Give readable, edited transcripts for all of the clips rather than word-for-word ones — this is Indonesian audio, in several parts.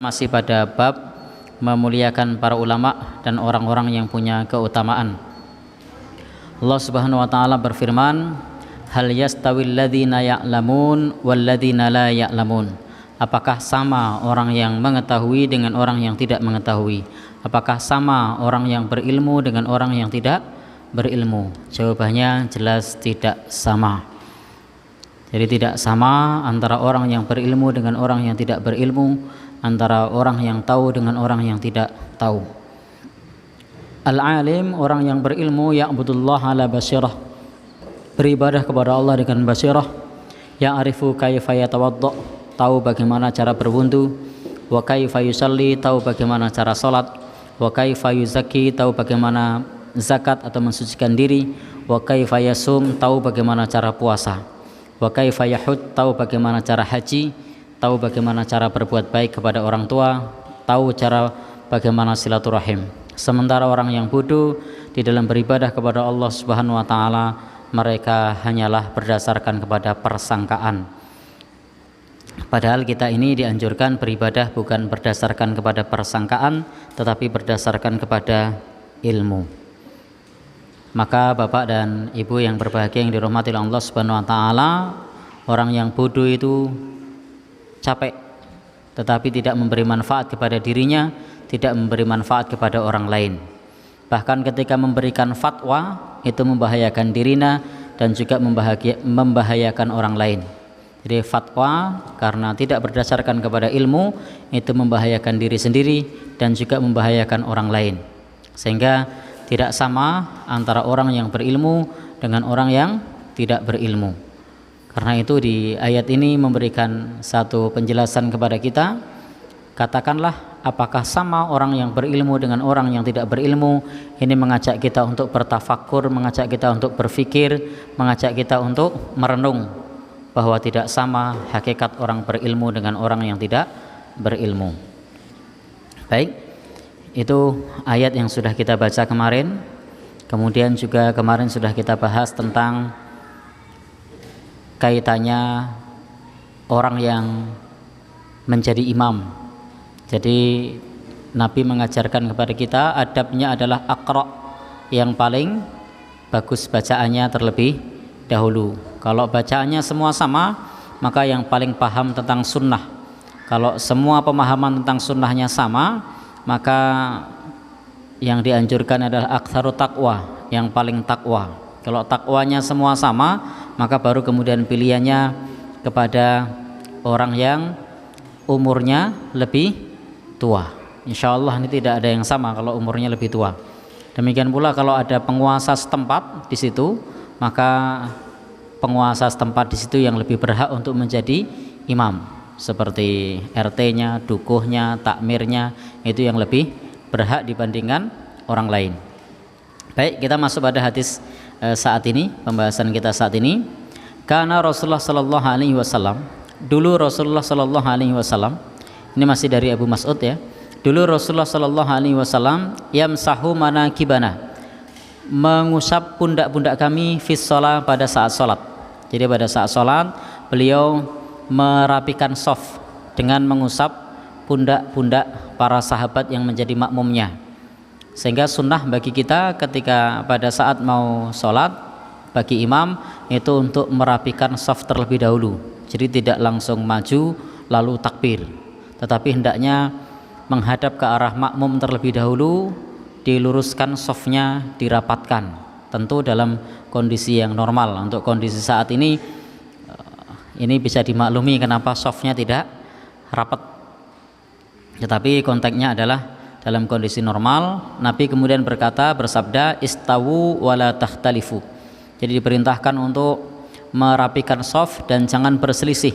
Masih pada bab memuliakan para ulama dan orang-orang yang punya keutamaan. Allah Subhanahu wa taala berfirman, "Hal yastawil ladzina ya'lamun wal ladzina la ya'lamun?" Apakah sama orang yang mengetahui dengan orang yang tidak mengetahui? Apakah sama orang yang berilmu dengan orang yang tidak berilmu? Jawabannya jelas tidak sama. Jadi tidak sama antara orang yang berilmu dengan orang yang tidak berilmu, antara orang yang tahu dengan orang yang tidak tahu. Al-alim, orang yang berilmu, ya'budullah ala basirah, beribadah kepada Allah dengan basirah, ya'rifu kaifa yatawadda, tahu bagaimana cara berwudu, wa kaifa yusalli, tahu bagaimana cara salat, wa kaifa yuzakki, tahu bagaimana zakat atau mensucikan diri, wa kaifa yasum, tahu bagaimana cara puasa, wa kaifa yahud, tahu bagaimana cara haji, tahu bagaimana cara berbuat baik kepada orang tua, tahu cara bagaimana silaturahim. Sementara orang yang bodoh di dalam beribadah kepada Allah Subhanahu wa taala, mereka hanyalah berdasarkan kepada persangkaan. Padahal kita ini dianjurkan beribadah bukan berdasarkan kepada persangkaan, tetapi berdasarkan kepada ilmu. Maka Bapak dan Ibu yang berbahagia yang dirahmati Allah Subhanahu wa taala, orang yang bodoh itu capek tetapi tidak memberi manfaat kepada dirinya, tidak memberi manfaat kepada orang lain. Bahkan ketika memberikan fatwa itu membahayakan dirinya dan juga membahayakan orang lain. Jadi fatwa karena tidak berdasarkan kepada ilmu itu membahayakan diri sendiri dan juga membahayakan orang lain. Sehingga tidak sama antara orang yang berilmu dengan orang yang tidak berilmu. Karena itu di ayat ini memberikan satu penjelasan kepada kita. Katakanlah, apakah sama orang yang berilmu dengan orang yang tidak berilmu? Ini mengajak kita untuk bertafakur, mengajak kita untuk berfikir, mengajak kita untuk merenung bahwa tidak sama hakikat orang berilmu dengan orang yang tidak berilmu. Baik, itu ayat yang sudah kita baca kemarin. Kemudian juga kemarin sudah kita bahas tentang kaitannya orang yang menjadi imam. Jadi Nabi mengajarkan kepada kita adabnya adalah aqra, yang paling bagus bacaannya terlebih dahulu. Kalau bacaannya semua sama, maka yang paling paham tentang sunnah. Kalau semua pemahaman tentang sunnahnya sama, maka yang dianjurkan adalah aktsaru taqwa, yang paling takwa. Kalau takwanya semua sama, maka baru kemudian pilihannya kepada orang yang umurnya lebih tua. Insya Allah ini tidak ada yang sama kalau umurnya lebih tua. Demikian pula kalau ada penguasa setempat di situ, maka penguasa setempat di situ yang lebih berhak untuk menjadi imam, seperti RT-nya, dukuhnya, takmirnya, itu yang lebih berhak dibandingkan orang lain. Baik, kita masuk pada hadis saat ini, pembahasan kita saat ini. Karena Rasulullah sallallahu alaihi wasallam, dulu Rasulullah sallallahu alaihi wasallam, ini masih dari Abu Mas'ud ya. Dulu Rasulullah sallallahu alaihi wasallam yamsahu manakibana, mengusap pundak-pundak kami fis shalah, pada saat salat. Jadi pada saat salat beliau merapikan shaf dengan mengusap pundak-pundak para sahabat yang menjadi makmumnya. Sehingga sunnah bagi kita ketika pada saat mau sholat, bagi imam itu untuk merapikan shaf terlebih dahulu. Jadi tidak langsung maju lalu takbir, tetapi hendaknya menghadap ke arah makmum terlebih dahulu, diluruskan shafnya, dirapatkan. Tentu dalam kondisi yang normal. Untuk kondisi saat ini bisa dimaklumi kenapa shafnya tidak rapat. Tetapi konteksnya adalah dalam kondisi normal. Nabi kemudian bersabda, istawu wala takhtalifu. Jadi diperintahkan untuk merapikan shaf dan jangan berselisih.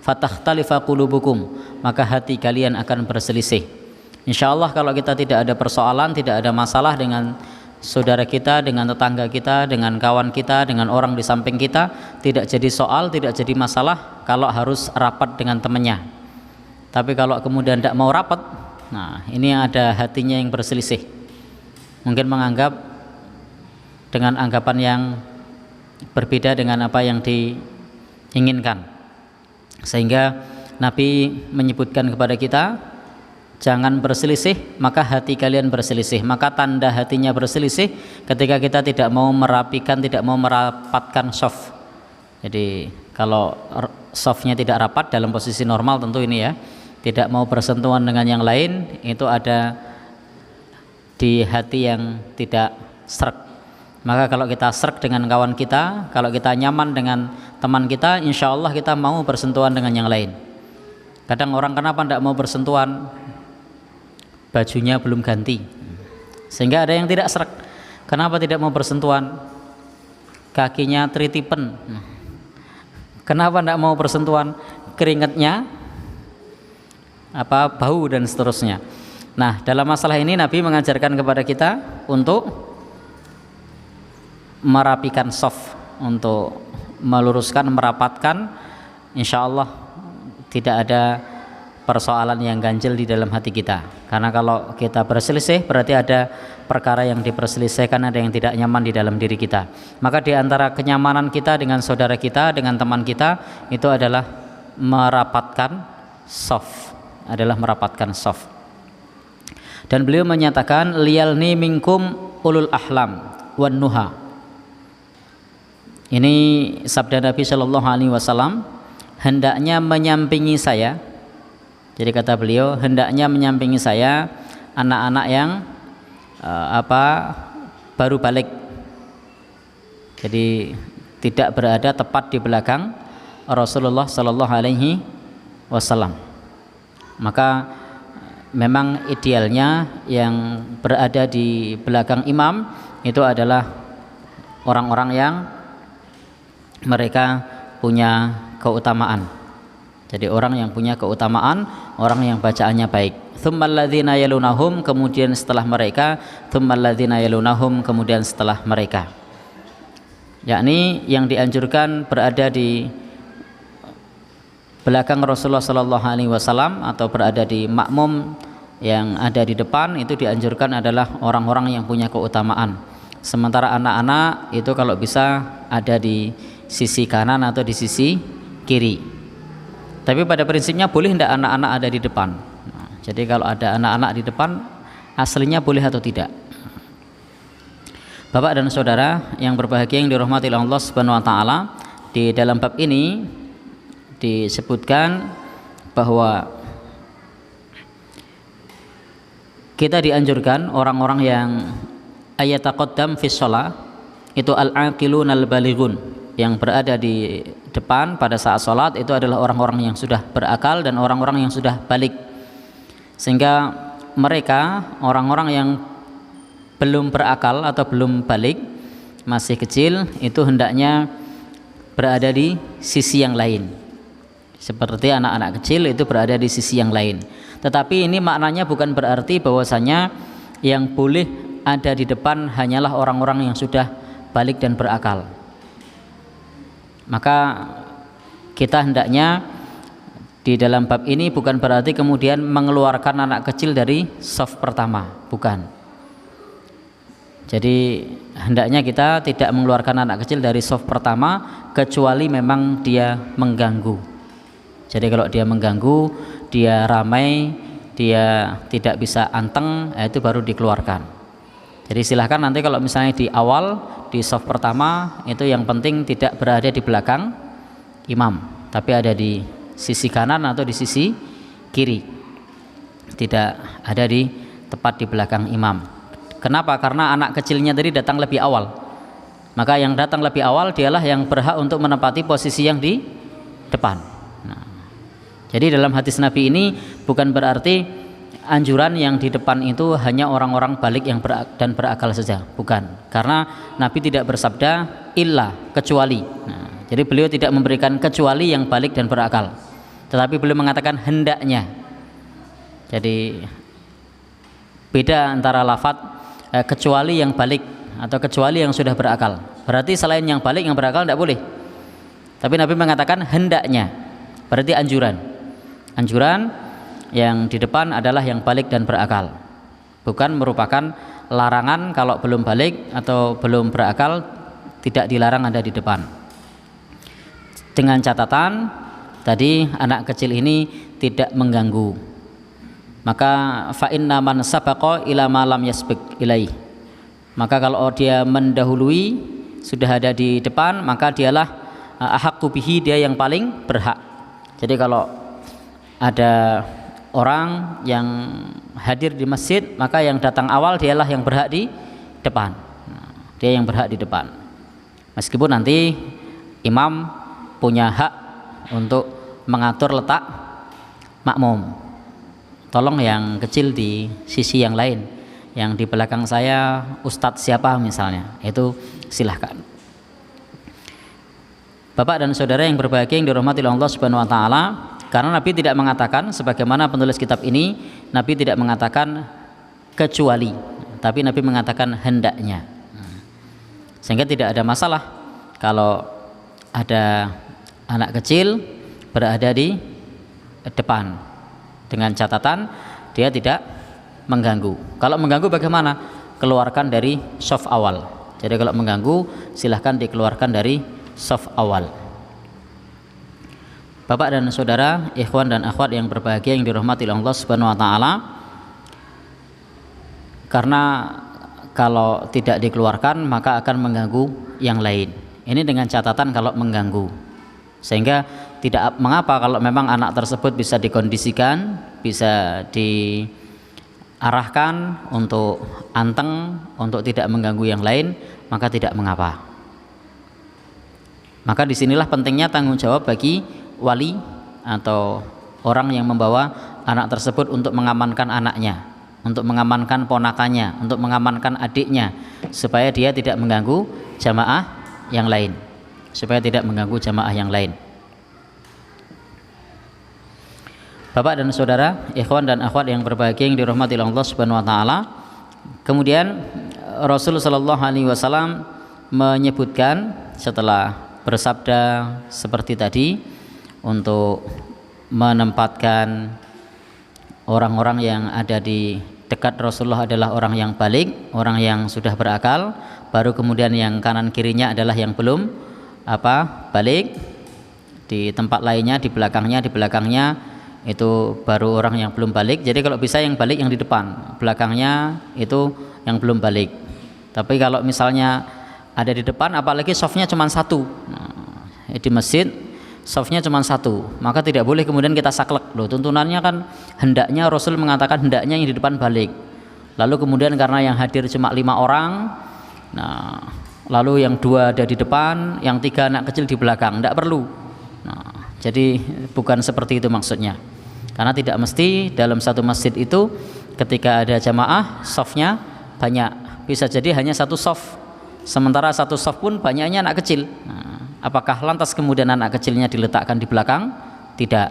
Fatakhtalifa qulubukum, maka hati kalian akan berselisih. Insyaallah kalau kita tidak ada persoalan, tidak ada masalah dengan saudara kita, dengan tetangga kita, dengan kawan kita, dengan orang di samping kita, tidak jadi soal, tidak jadi masalah kalau harus rapat dengan temannya. Tapi kalau kemudian tidak mau rapat, nah ini ada hatinya yang berselisih, mungkin menganggap dengan anggapan yang berbeda dengan apa yang diinginkan, sehingga Nabi menyebutkan kepada kita jangan berselisih, maka hati kalian berselisih. Maka tanda hatinya berselisih ketika kita tidak mau merapikan, tidak mau merapatkan shaf. Jadi kalau shafnya tidak rapat dalam posisi normal tentu ini ya, tidak mau bersentuhan dengan yang lain, itu ada di hati yang tidak srek. Maka kalau kita srek dengan kawan kita, kalau kita nyaman dengan teman kita, insya Allah kita mau bersentuhan dengan yang lain. Kadang orang kenapa tidak mau bersentuhan, bajunya belum ganti, sehingga ada yang tidak srek. Kenapa tidak mau bersentuhan? Kakinya tritipen. Kenapa tidak mau bersentuhan? Keringatnya bau dan seterusnya. Nah, dalam masalah ini Nabi mengajarkan kepada kita untuk merapikan shaf, untuk meluruskan, merapatkan. Insya Allah tidak ada persoalan yang ganjil di dalam hati kita. Karena kalau kita berselisih berarti ada perkara yang diperselisihkan, ada yang tidak nyaman di dalam diri kita. Maka di antara kenyamanan kita dengan saudara kita, dengan teman kita, itu adalah merapatkan shaf, Dan beliau menyatakan liyalni minkum ulul ahlam wan nuha. Ini sabda Nabi Shallallahu Alaihi Wasallam, hendaknya menyampingi saya. Jadi kata beliau, hendaknya menyampingi saya anak-anak yang baru balik. Jadi tidak berada tepat di belakang Rasulullah Shallallahu Alaihi Wasallam. Maka memang idealnya yang berada di belakang imam itu adalah orang-orang yang mereka punya keutamaan. Jadi orang yang punya keutamaan, orang yang bacaannya baik. Tsummal ladzina yalunahum, kemudian setelah mereka, tsummal ladzina yalunahum, kemudian setelah mereka. Yakni yang dianjurkan berada di belakang Rasulullah sallallahu alaihi wasallam atau berada di makmum yang ada di depan, itu dianjurkan adalah orang-orang yang punya keutamaan. Sementara anak-anak itu kalau bisa ada di sisi kanan atau di sisi kiri. Tapi pada prinsipnya boleh tidak anak-anak ada di depan. Nah, jadi kalau ada anak-anak di depan, aslinya boleh atau tidak. Bapak dan saudara yang berbahagia yang dirahmati oleh Allah Subhanahu wa taala, di dalam bab ini disebutkan bahwa kita dianjurkan orang-orang yang ayataqaddam fi shalah itu al-aqilun al-balighun, yang berada di depan pada saat sholat itu adalah orang-orang yang sudah berakal dan orang-orang yang sudah balik. Sehingga mereka, orang-orang yang belum berakal atau belum balik, masih kecil, itu hendaknya berada di sisi yang lain. Seperti anak-anak kecil itu berada di sisi yang lain. Tetapi ini maknanya bukan berarti bahwasanya yang boleh ada di depan hanyalah orang-orang yang sudah balik dan berakal. Maka kita hendaknya di dalam bab ini bukan berarti kemudian mengeluarkan anak kecil dari shaf pertama, bukan. Jadi hendaknya kita tidak mengeluarkan anak kecil dari shaf pertama kecuali memang dia mengganggu. Jadi kalau dia mengganggu, dia ramai, dia tidak bisa anteng, itu baru dikeluarkan. Jadi silahkan nanti kalau misalnya di awal di shaf pertama itu yang penting tidak berada di belakang imam, tapi ada di sisi kanan atau di sisi kiri, tidak ada di tepat di belakang imam. Kenapa? Karena anak kecilnya tadi datang lebih awal, maka yang datang lebih awal dialah yang berhak untuk menempati posisi yang di depan. Nah, jadi dalam hadis Nabi ini bukan berarti anjuran yang di depan itu hanya orang-orang balik yang dan berakal saja, bukan. Karena Nabi tidak bersabda illa, kecuali. Nah, jadi beliau tidak memberikan kecuali yang balik dan berakal, tetapi beliau mengatakan hendaknya. Jadi beda antara lafadz kecuali yang balik atau kecuali yang sudah berakal. Berarti selain yang balik, yang berakal tidak boleh. Tapi Nabi mengatakan hendaknya, berarti anjuran. Anjuran yang di depan adalah yang balik dan berakal, bukan merupakan larangan. Kalau belum balik atau belum berakal tidak dilarang ada di depan, dengan catatan tadi anak kecil ini tidak mengganggu. Maka fa inna man sabaqa ila ma lam yasbiq ilaih. Maka kalau dia mendahului, sudah ada di depan, maka dialah ahaqqu bihi, dia yang paling berhak. Jadi kalau ada orang yang hadir di masjid, maka yang datang awal dialah yang berhak di depan. Dia yang berhak di depan. Meskipun nanti imam punya hak untuk mengatur letak makmum. Tolong yang kecil di sisi yang lain, yang di belakang saya ustadz siapa misalnya, itu silahkan. Bapak dan saudara yang berbahagia yang dirahmati oleh Allah Subhanahu wa taala, karena Nabi tidak mengatakan sebagaimana penulis kitab ini, Nabi tidak mengatakan kecuali, tapi Nabi mengatakan hendaknya. Sehingga tidak ada masalah kalau ada anak kecil berada di depan, dengan catatan dia tidak mengganggu. Kalau mengganggu bagaimana? Keluarkan dari saf awal. Jadi kalau mengganggu silahkan dikeluarkan dari saf awal. Bapak dan saudara, ikhwan dan akhwat yang berbahagia yang dirahmati oleh Allah Subhanahu wa taala, karena kalau tidak dikeluarkan maka akan mengganggu yang lain. Ini dengan catatan kalau mengganggu. Sehingga tidak mengapa kalau memang anak tersebut bisa dikondisikan, bisa diarahkan untuk anteng, untuk tidak mengganggu yang lain, maka tidak mengapa. Maka disinilah pentingnya tanggung jawab bagi wali atau orang yang membawa anak tersebut untuk mengamankan anaknya, untuk mengamankan ponakannya, untuk mengamankan adiknya, supaya dia tidak mengganggu jamaah yang lain, supaya tidak mengganggu jamaah yang lain. Bapak dan saudara, ikhwan dan akhwat yang berbahagia yang dirahmati oleh Allah Subhanahu wa taala, kemudian Rasul sallallahu alaihi wasallam menyebutkan setelah bersabda seperti tadi, untuk menempatkan orang-orang yang ada di dekat Rasulullah adalah orang yang balik, orang yang sudah berakal, baru kemudian yang kanan kirinya adalah yang belum balik, di tempat lainnya di belakangnya itu baru orang yang belum balik. Jadi kalau bisa yang balik yang di depan, belakangnya itu yang belum balik. Tapi kalau misalnya ada di depan, apalagi softnya cuma satu, di masjid softnya cuma satu, maka tidak boleh kemudian kita saklek. Loh, tuntunannya kan hendaknya, Rasul mengatakan hendaknya yang di depan balik, lalu kemudian karena yang hadir cuma 5 orang, nah lalu yang 2 ada di depan, yang 3 anak kecil di belakang, tidak perlu. Nah, jadi bukan seperti itu maksudnya, karena tidak mesti dalam satu masjid itu ketika ada jamaah softnya banyak, bisa jadi hanya satu soft, sementara satu soft pun banyaknya anak kecil. Nah, apakah lantas kemudian anak kecilnya diletakkan di belakang? Tidak.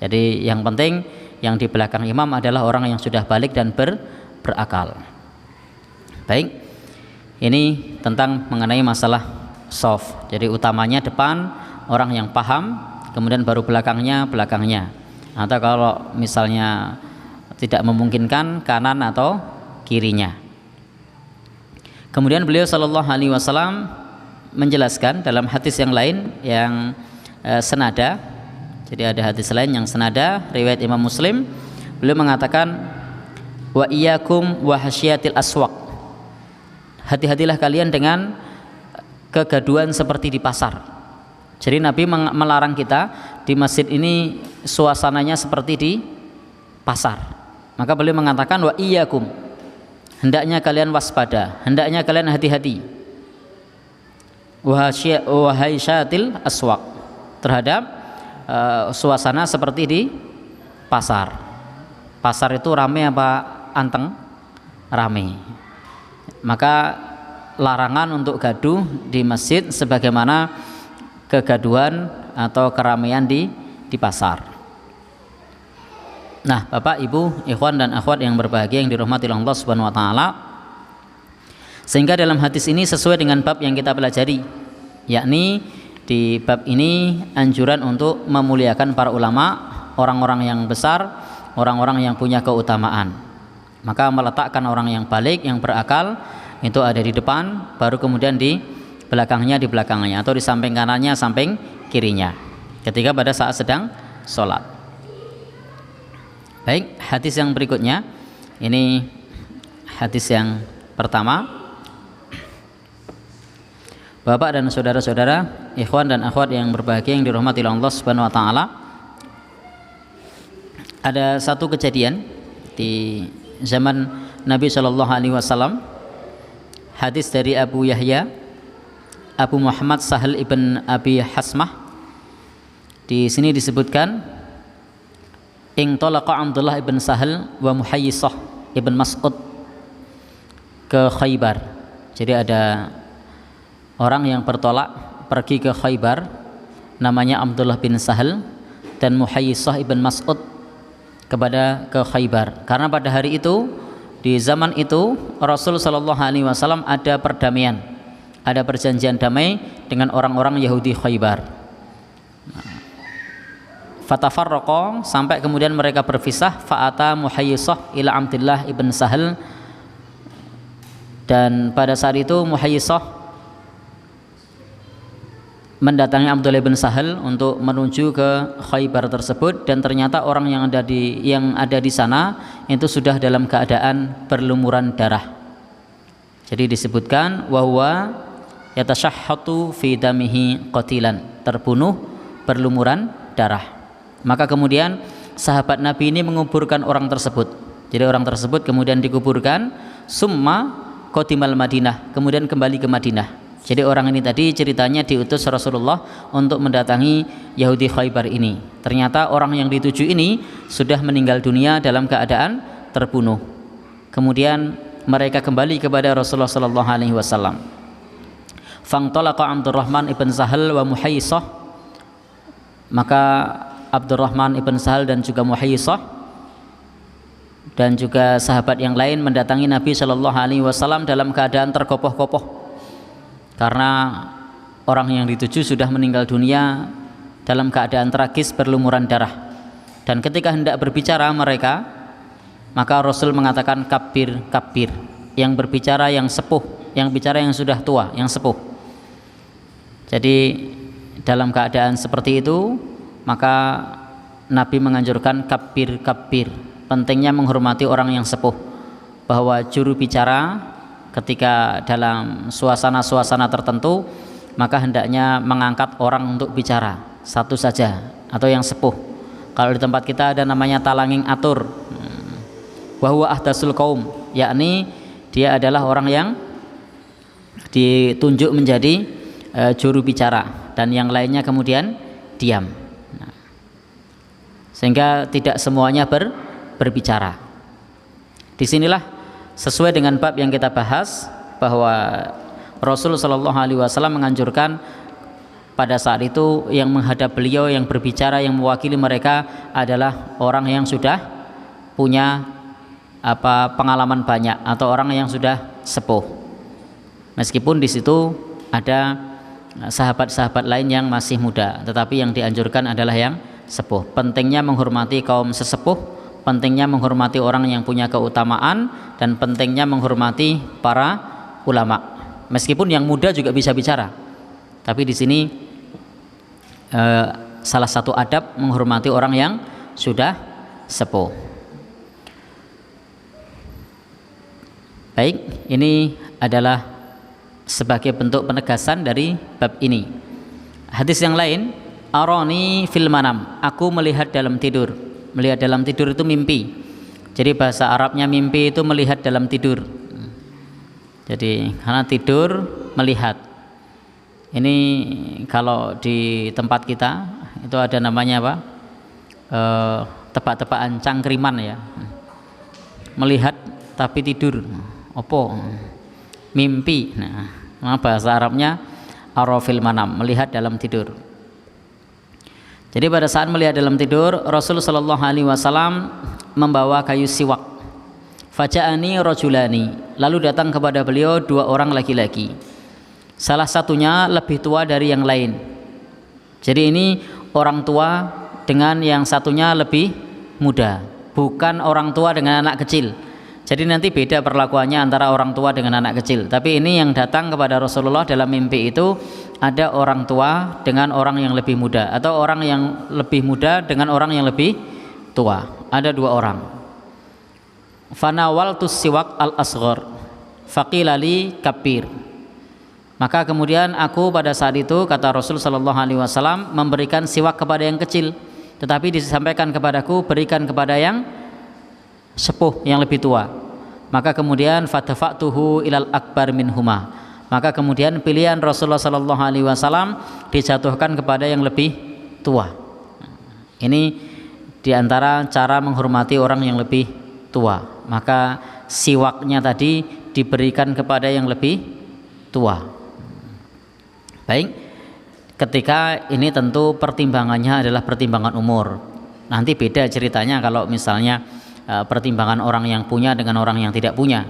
Jadi yang penting yang di belakang imam adalah orang yang sudah balik dan berakal. Baik, ini tentang mengenai masalah soft. Jadi utamanya depan, orang yang paham, kemudian baru belakangnya. Atau kalau misalnya tidak memungkinkan, kanan atau kirinya. Kemudian beliau sallallahu alaihi wasallam menjelaskan dalam hadis yang lain yang senada. Jadi ada hadis lain yang senada riwayat Imam Muslim, beliau mengatakan wa iyyakum wa hasyiatil aswaq. Hati-hatilah kalian dengan kegaduhan seperti di pasar. Jadi Nabi melarang kita di masjid ini suasananya seperti di pasar. Maka beliau mengatakan wa iyyakum, hendaknya kalian waspada, hendaknya kalian hati-hati, wahai syatil aswaq, terhadap suasana seperti di pasar. Pasar itu ramai apa anteng? Ramai. Maka larangan untuk gaduh di masjid sebagaimana kegaduhan atau keramaian di pasar. Nah, Bapak, Ibu, ikhwan dan akhwat yang berbahagia yang dirahmati Allah Subhanahu wa taala, sehingga dalam hadis ini sesuai dengan bab yang kita pelajari, yakni di bab ini anjuran untuk memuliakan para ulama, orang-orang yang besar, orang-orang yang punya keutamaan. Maka meletakkan orang yang balik, yang berakal itu ada di depan, baru kemudian di belakangnya atau di samping kanannya, samping kirinya ketika pada saat sedang sholat. Baik, hadis yang berikutnya ini hadis yang pertama. Bapak dan saudara-saudara, ikhwan dan akhwat yang berbahagia yang dirahmati Allah Subhanahu wa taala. Ada satu kejadian di zaman Nabi Shallallahu alaihi wasallam. Hadis dari Abu Yahya, Abu Muhammad Sahal ibn Abi Hasmah. Di sini disebutkan Intalaqa Abdullah ibn Sahal wa Muhayyisah ibn Mas'ud ke Khaybar. Jadi ada orang yang bertolak pergi ke Khaybar, namanya Abdullah bin Sahal dan Muhayyisah ibn Mas'ud ke Khaybar. Karena pada hari itu, di zaman itu Rasul Shallallahu alaihi wasallam ada perdamaian, ada perjanjian damai dengan orang-orang Yahudi Khaybar. Fatafarraqa, sampai kemudian mereka berpisah. Fa'ata Muhayyisah ila Abdullah ibn Sahal, dan pada saat itu Muhayyisah mendatangi Abdullah bin Sahal untuk menuju ke Khaybar tersebut, dan ternyata orang yang ada di sana itu sudah dalam keadaan berlumuran darah. Jadi disebutkan wahwa yatashahhatu fi damihi qatilan, terbunuh berlumuran darah. Maka kemudian sahabat Nabi ini menguburkan orang tersebut. Jadi orang tersebut kemudian dikuburkan, summa qadimal Madinah, kemudian kembali ke Madinah. Jadi orang ini tadi ceritanya diutus Rasulullah untuk mendatangi Yahudi Khaybar ini. Ternyata orang yang dituju ini sudah meninggal dunia dalam keadaan terbunuh. Kemudian mereka kembali kepada Rasulullah sallallahu alaihi wasallam. Fantalaqa Abdurrahman ibn Sahal wa Muhayyisah, maka Abdurrahman ibn Sahal dan juga Muhayyisah dan juga sahabat yang lain mendatangi Nabi Shallallahu alaihi wasallam dalam keadaan terkopoh-kopoh, karena orang yang dituju sudah meninggal dunia dalam keadaan tragis berlumuran darah. Dan ketika hendak berbicara mereka, maka Rasul mengatakan kabir, kabir, yang berbicara yang sepuh, yang bicara yang sudah tua, yang sepuh. Jadi dalam keadaan seperti itu, maka Nabi menganjurkan kabir, kabir, pentingnya menghormati orang yang sepuh, bahwa juru bicara ketika dalam suasana-suasana tertentu maka hendaknya mengangkat orang untuk bicara satu saja atau yang sepuh. Kalau di tempat kita ada namanya talanging atur, wahwa ahdasul kaum, yakni dia adalah orang yang ditunjuk menjadi juru bicara dan yang lainnya kemudian diam. Sehingga tidak semuanya berbicara. Disinilah sesuai dengan bab yang kita bahas, bahwa Rasul Shallallahu alaihi wasallam menganjurkan pada saat itu yang menghadap beliau, yang berbicara, yang mewakili mereka adalah orang yang sudah punya pengalaman banyak atau orang yang sudah sepuh. Meskipun di situ ada sahabat-sahabat lain yang masih muda, tetapi yang dianjurkan adalah yang sepuh. Pentingnya menghormati kaum sesepuh, pentingnya menghormati orang yang punya keutamaan, dan pentingnya menghormati para ulama. Meskipun yang muda juga bisa bicara, tapi di sini salah satu adab menghormati orang yang sudah sepuh. Baik, ini adalah sebagai bentuk penegasan dari bab ini. Hadis yang lain, arani fil manam, aku melihat dalam tidur. Melihat dalam tidur itu mimpi. Jadi bahasa Arabnya mimpi itu melihat dalam tidur. Jadi karena tidur melihat. Ini kalau di tempat kita itu ada namanya apa? Tebak-tebakan cangkriman ya. Melihat tapi tidur. Opo? Mimpi. Nah, bahasa Arabnya arafil manam, melihat dalam tidur. Jadi pada saat melihat dalam tidur, Rasul sallallahu alaihi wasallam membawa kayu siwak. Faja'ani rajulani, lalu datang kepada beliau dua orang laki-laki. Salah satunya lebih tua dari yang lain. Jadi ini orang tua dengan yang satunya lebih muda, bukan orang tua dengan anak kecil. Jadi nanti beda perlakuannya antara orang tua dengan anak kecil. Tapi ini yang datang kepada Rasulullah dalam mimpi itu ada orang tua dengan orang yang lebih muda, atau orang yang lebih muda dengan orang yang lebih tua. ada dua orang. Fanawaltus siwak al-asghar faqila li kabir. Maka kemudian aku pada saat itu, kata Rasul sallallahu alaihi wasallam, memberikan siwak kepada yang kecil, tetapi disampaikan kepadaku berikan kepada yang sepuh, yang lebih tua. Maka kemudian fatafa'tuhu ilal akbar minhuma. Maka kemudian pilihan Rasulullah sallallahu alaihi wasallam dijatuhkan kepada yang lebih tua. Ini diantara cara menghormati orang yang lebih tua. Maka siwaknya tadi diberikan kepada yang lebih tua. Baik, ketika ini tentu pertimbangannya adalah pertimbangan umur. Nanti beda ceritanya kalau misalnya pertimbangan orang yang punya dengan orang yang tidak punya.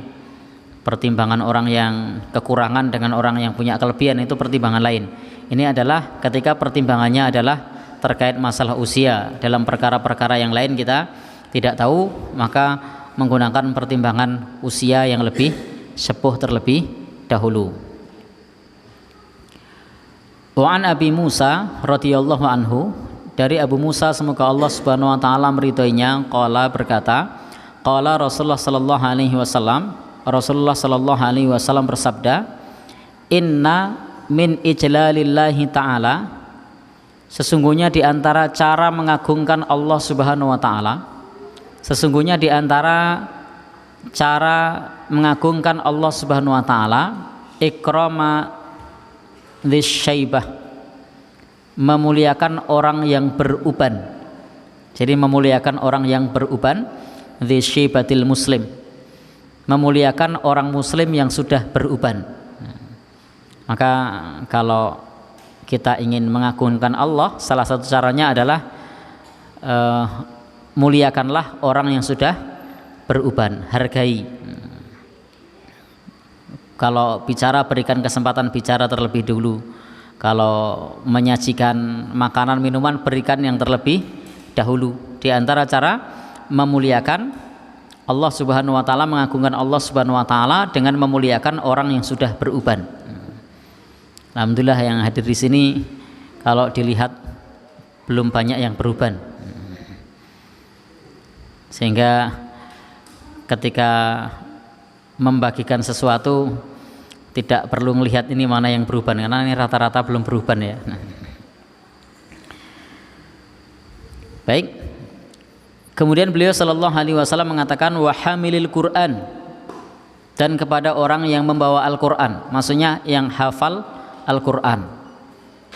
Pertimbangan orang yang kekurangan dengan orang yang punya kelebihan itu pertimbangan lain. Ini adalah ketika pertimbangannya adalah terkait masalah usia. Dalam perkara-perkara yang lain kita tidak tahu, maka menggunakan pertimbangan usia yang lebih sepuh terlebih dahulu. Wa an Abi Musa radhiyallahu anhu, dari Abu Musa semoga Allah Subhanahu wa taala meridhoinya, qala berkata, qala Rasulullah sallallahu alaihi wasallam, Rasulullah sallallahu alaihi wasallam bersabda, inna min ijlalillahi taala, sesungguhnya di antara cara mengagungkan Allah Subhanahu wa taala, sesungguhnya di antara cara mengagungkan Allah Subhanahu wa taala, ikrama dzisyaibah, memuliakan orang yang beruban. Jadi memuliakan orang yang beruban, dzisyaibatil muslim, memuliakan orang muslim yang sudah beruban. Maka kalau kita ingin mengagungkan Allah, salah satu caranya adalah muliakanlah orang yang sudah beruban, hargai. Kalau bicara, berikan kesempatan bicara terlebih dulu. Kalau menyajikan makanan minuman, berikan yang terlebih dahulu. Di antara cara memuliakan Allah Subhanahu wa taala, mengagungkan Allah Subhanahu wa taala dengan memuliakan orang yang sudah beruban. Alhamdulillah yang hadir di sini kalau dilihat belum banyak yang beruban. Sehingga ketika membagikan sesuatu tidak perlu melihat ini mana yang beruban, karena ini rata-rata belum beruban ya. Baik. Kemudian beliau sallallahu alaihi wasallam mengatakan wa hamilil Quran, dan kepada orang yang membawa Al-Qur'an, maksudnya yang hafal Al-Qur'an.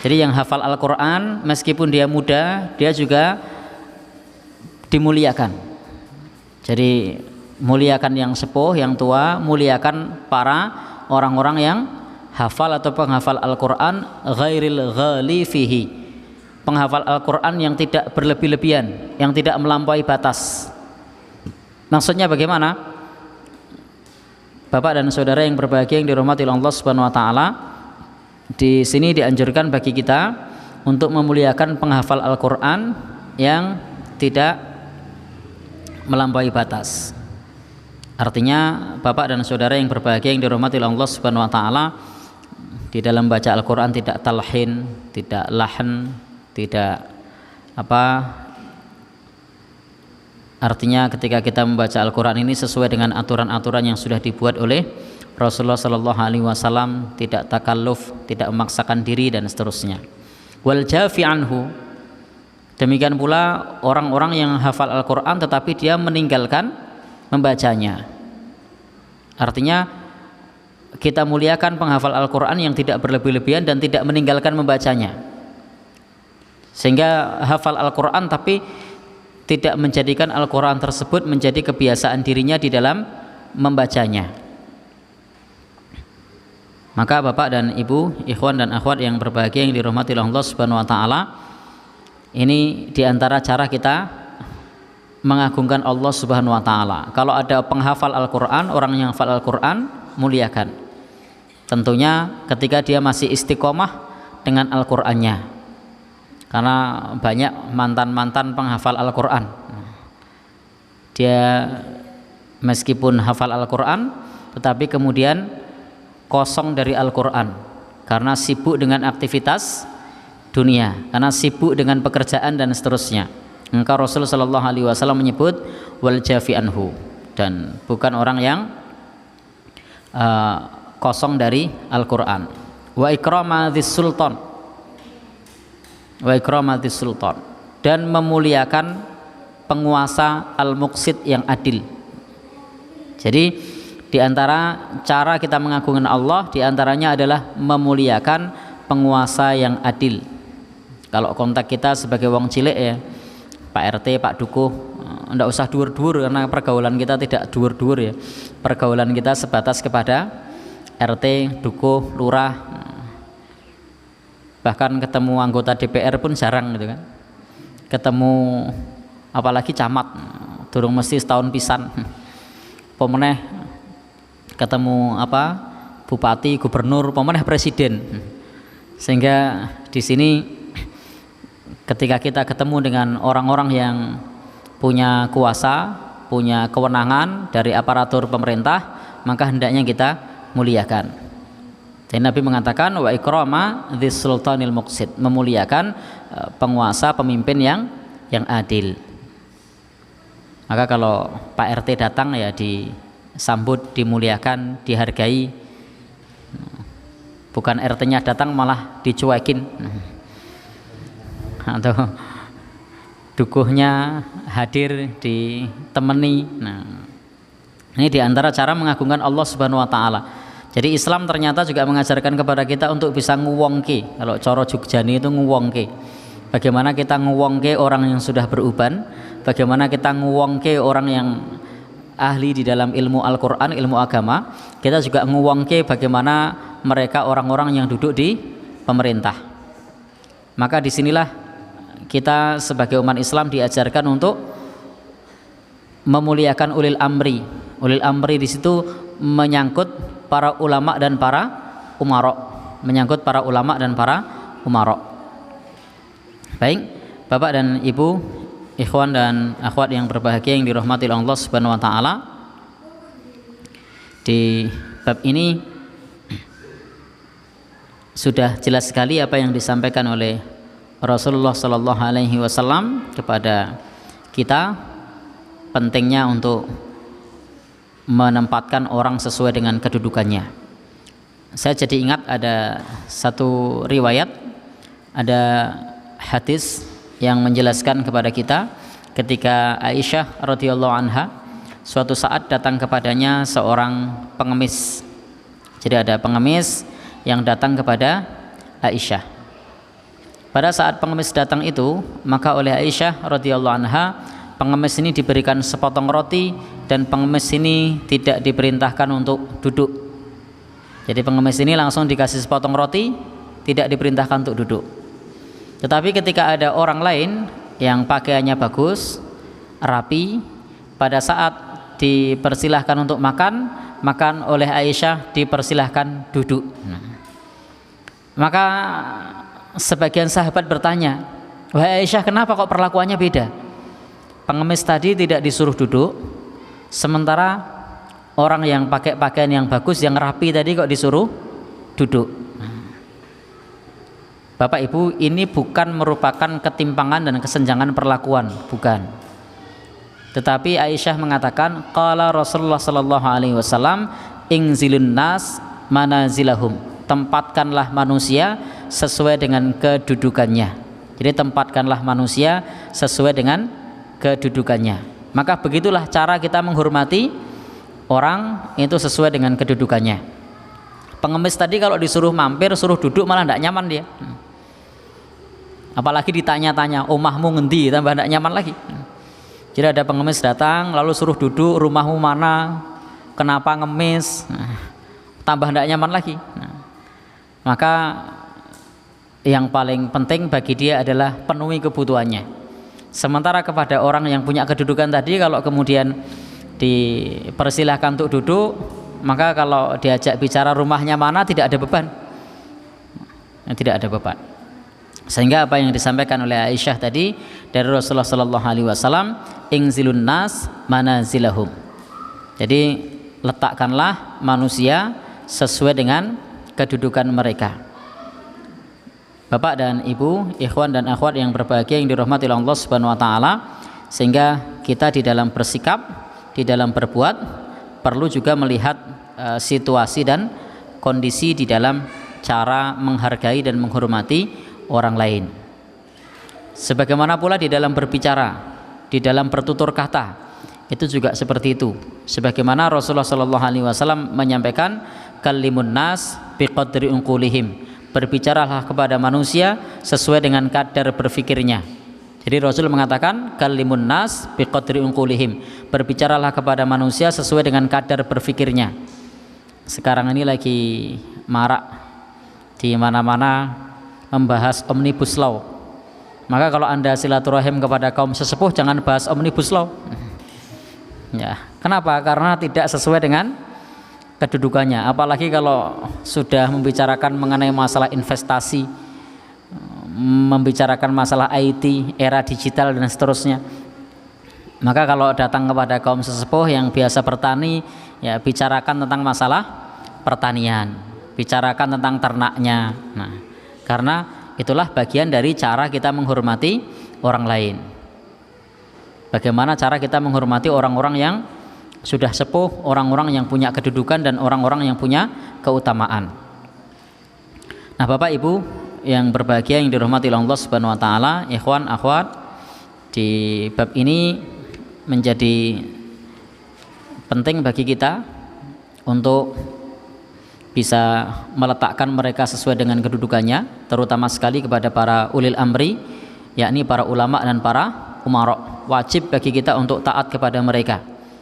Jadi yang hafal Al-Qur'an meskipun dia muda, dia juga dimuliakan. Jadi muliakan yang sepuh, yang tua, muliakan para orang-orang yang hafal atau penghafal Al-Qur'an, ghairil ghali fihi, penghafal Al-Qur'an yang tidak berlebih-lebihan, yang tidak melampaui batas. Maksudnya bagaimana? Bapak dan saudara yang berbahagia yang dirahmati Allah Subhanahu wa taala, di sini dianjurkan bagi kita untuk memuliakan penghafal Al-Qur'an yang tidak melampaui batas. Artinya Bapak dan saudara yang berbahagia yang dirahmati Allah Subhanahu wa taala, di dalam baca Al-Qur'an tidak talhin, tidak lahan, tidak artinya ketika kita membaca Al-Qur'an ini sesuai dengan aturan-aturan yang sudah dibuat oleh Rasulullah sallallahu alaihi wasallam, tidak takalluf, tidak memaksakan diri dan seterusnya. Wal jafi anhu, demikian pula orang-orang yang hafal Al-Qur'an tetapi dia meninggalkan membacanya. Artinya kita muliakan penghafal Al-Qur'an yang tidak berlebih-lebihan dan tidak meninggalkan membacanya, sehingga hafal Al-Qur'an tapi tidak menjadikan Al-Qur'an tersebut menjadi kebiasaan dirinya di dalam membacanya. Maka Bapak dan Ibu, ikhwan dan akhwat yang berbahagia yang dirahmati Allah Subhanahu wa taala, ini diantara cara kita mengagungkan Allah Subhanahu wa taala. Kalau ada penghafal Al-Qur'an, orang yang hafal Al-Qur'an, muliakan. Tentunya ketika dia masih istiqomah dengan Al-Qur'annya. Karena banyak mantan-mantan penghafal Al-Qur'an. Dia meskipun hafal Al-Qur'an tetapi kemudian kosong dari Al-Qur'an karena sibuk dengan aktivitas dunia, karena sibuk dengan pekerjaan dan seterusnya. Maka Rasul sallallahu alaihi wasallam menyebut wal jafi anhu, dan bukan orang yang kosong dari Al-Qur'an. Wa ikramadzis sultan, wa ikramadzis sultan, dan memuliakan penguasa al-muqsit yang adil. Jadi di antara cara kita mengagungkan Allah, di antaranya adalah memuliakan penguasa yang adil. Kalau kontak kita sebagai wong cilik ya, Pak RT, Pak Dukuh, enggak usah dhuwur-dhuwur karena pergaulan kita tidak dhuwur-dhuwur ya. Pergaulan kita sebatas kepada RT, Dukuh, Lurah. Bahkan ketemu anggota DPR pun jarang gitu kan. Ketemu apalagi camat, durung mesti setahun pisan. Pemeneh ketemu bupati, gubernur, pemeneh presiden. Sehingga di sini ketika kita ketemu dengan orang-orang yang punya kuasa, punya kewenangan dari aparatur pemerintah, maka hendaknya kita muliakan. Dan Nabi mengatakan wa ikrama dzis sultanil muqsit, memuliakan penguasa, pemimpin yang adil. Maka kalau Pak RT datang ya disambut, dimuliakan, dihargai. Bukan RT-nya datang malah dicuekin. Atau dukuhnya hadir ditemani. Nah, ini diantara cara mengagungkan Allah Subhanahu wa taala. Jadi Islam ternyata juga mengajarkan kepada kita untuk bisa nguwongke. Kalau coro Jugjani itu nguwongke. Bagaimana kita nguwongke orang yang sudah beruban, bagaimana kita nguwongke orang yang ahli di dalam ilmu Al-Qur'an, ilmu agama. Kita juga nguwongke bagaimana mereka orang-orang yang duduk di pemerintah. Maka disinilah kita sebagai umat Islam diajarkan untuk memuliakan ulil amri. Ulil amri di situ menyangkut para ulama dan para umarok, menyangkut para ulama dan para umarok. Baik, Bapak dan Ibu, ikhwan dan akhwat yang berbahagia yang dirahmati Allah Subhanahu wa taala. Di bab ini sudah jelas sekali apa yang disampaikan oleh Rasulullah sallallahu alaihi wasallam kepada kita, pentingnya untuk menempatkan orang sesuai dengan kedudukannya. Saya jadi ingat ada satu riwayat, ada hadis yang menjelaskan kepada kita ketika Aisyah radhiyallahu anha suatu saat datang kepadanya seorang pengemis. Jadi ada pengemis yang datang kepada Aisyah. Pada saat pengemis datang itu, maka oleh Aisyah radhiyallahu anha pengemis ini diberikan sepotong roti dan pengemis ini tidak diperintahkan untuk duduk. Jadi pengemis ini langsung dikasih sepotong roti, tidak diperintahkan untuk duduk. Tetapi ketika ada orang lain yang pakaiannya bagus, rapi, pada saat dipersilahkan untuk makan oleh Aisyah dipersilahkan duduk. Maka sebagian sahabat bertanya, wahai Aisyah, kenapa kok perlakuannya beda? Pengemis tadi tidak disuruh duduk, sementara orang yang pakai pakaian yang bagus, yang rapi tadi kok disuruh duduk. Bapak Ibu, ini bukan merupakan ketimpangan dan kesenjangan perlakuan, bukan. Tetapi Aisyah mengatakan, qala Rasulullah sallallahu alaihi wasallam, ingzilun nas manazilahum, tempatkanlah manusia sesuai dengan kedudukannya. Jadi tempatkanlah manusia sesuai dengan kedudukannya. Maka begitulah cara kita menghormati orang, itu sesuai dengan kedudukannya. Pengemis tadi kalau disuruh mampir, suruh duduk malah tidak nyaman dia. Apalagi ditanya-tanya, omahmu ngendi, tambah tidak nyaman lagi. Jadi ada pengemis datang lalu suruh duduk, rumahmu mana, kenapa ngemis, tambah tidak nyaman lagi. Maka yang paling penting bagi dia adalah penuhi kebutuhannya. Sementara kepada orang yang punya kedudukan tadi, kalau kemudian dipersilahkan untuk duduk, maka kalau diajak bicara rumahnya mana, tidak ada beban. Tidak ada beban. Sehingga apa yang disampaikan oleh Aisyah tadi dari Rasulullah sallallahu alaihi wasallam, ingzilun nas manazilahum. Jadi letakkanlah manusia sesuai dengan kedudukan mereka. Bapak dan Ibu, ikhwan dan akhwat yang berbahagia yang dirahmati oleh Allah Subhanahu wa taala, sehingga kita di dalam bersikap, di dalam berbuat perlu juga melihat situasi dan kondisi di dalam cara menghargai dan menghormati orang lain. Sebagaimana pula di dalam berbicara, di dalam bertutur kata, itu juga seperti itu. Sebagaimana Rasulullah SAW menyampaikan, kalimun nas biqadri unqulihim, berbicaralah kepada manusia sesuai dengan kadar berfikirnya. Jadi Rasul mengatakan kalimun nas biqadri unqulihim, berbicaralah kepada manusia sesuai dengan kadar berfikirnya. Sekarang ini lagi marak di mana-mana membahas omnibus law. Maka kalau Anda silaturahim kepada kaum sesepuh, jangan bahas omnibus law. Ya, kenapa? Karena tidak sesuai dengan kedudukannya. Apalagi kalau sudah membicarakan mengenai masalah investasi, membicarakan masalah IT, era digital dan seterusnya. Maka kalau datang kepada kaum sesepuh yang biasa bertani, ya bicarakan tentang masalah pertanian, bicarakan tentang ternaknya. Nah, karena itulah bagian dari cara kita menghormati orang lain. Bagaimana cara kita menghormati orang-orang yang sudah sepuh, orang-orang yang punya kedudukan dan orang-orang yang punya keutamaan. Nah, Bapak Ibu yang berbahagia yang dirahmati Allah Subhanahu wa taala, ikhwan akhwat, di bab ini menjadi penting bagi kita untuk bisa meletakkan mereka sesuai dengan kedudukannya, terutama sekali kepada para ulil amri, yakni para ulama dan para umara. Wajib bagi kita untuk taat kepada mereka.